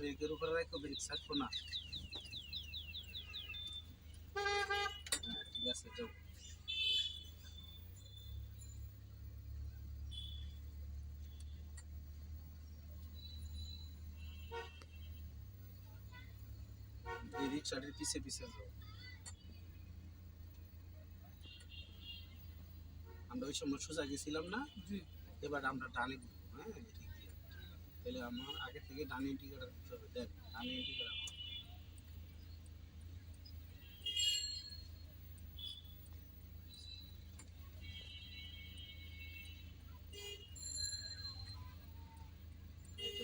ব্রেকের উপরে রাখো, ব্রেক ছাড়বো না। ঠিক আছে, যাও। এই রিক্সাটির পিছে পিছে যাও। আমরা ওই সময় সোজা গেছিলাম না, এবার আমরা ডানে ঘুরবো। হ্যাঁ, ঠিক দিয়ে। তাহলে আমার আগে থেকে ডানে টিকে রাখতে হবে। দেখ, ডানে টিকে রাখো।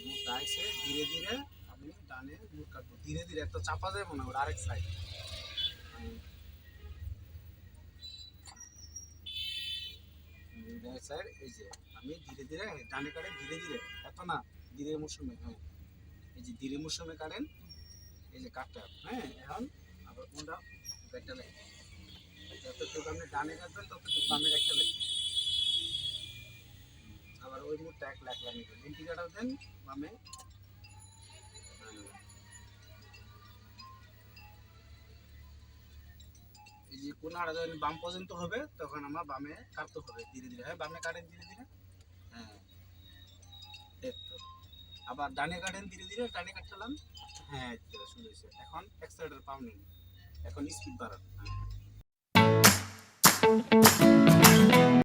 মুখটা আইসে ধীরে ধীরে আমি ডানে মুখ কাটবো। ধীরে ধীরে, একটা চাপা যাবো না, ওর আরেক সাইড। সাইড এই যে আমি ধীরে ধীরে ডানে কাটেন, ধীরে ধীরে, এত না, ধীরে মৌসুমে। হ্যাঁ, এই যে ধীরে মৌসুমে কাটেন, এই যে কাটটা। হ্যাঁ, এখন আবার কোনটা ব্যাগটা লাগে, যতটুকু আপনি ডানে কাটবেন ততটুকু বামে একটা লাগবে। আবার ওই মুখটা এক লাখ লাগিয়ে দেন, ইন্ডিকেটার দেন বামে। এই যে কোনাটা যখন বাম পর্যন্ত হবে তখন আমার বামে কাটতে হবে ধীরে ধীরে। হ্যাঁ, বামে কাটেন ধীরে ধীরে। হ্যাঁ, এই তো। আবার ডানে কাটেন ধীরে ধীরে, ডানে কাটলাম। হ্যাঁ, এই তো শুরু হয়েছে। এখন এক্সেলেটর পাও নেই, এখন স্পিড বাড়ান। হ্যাঁ।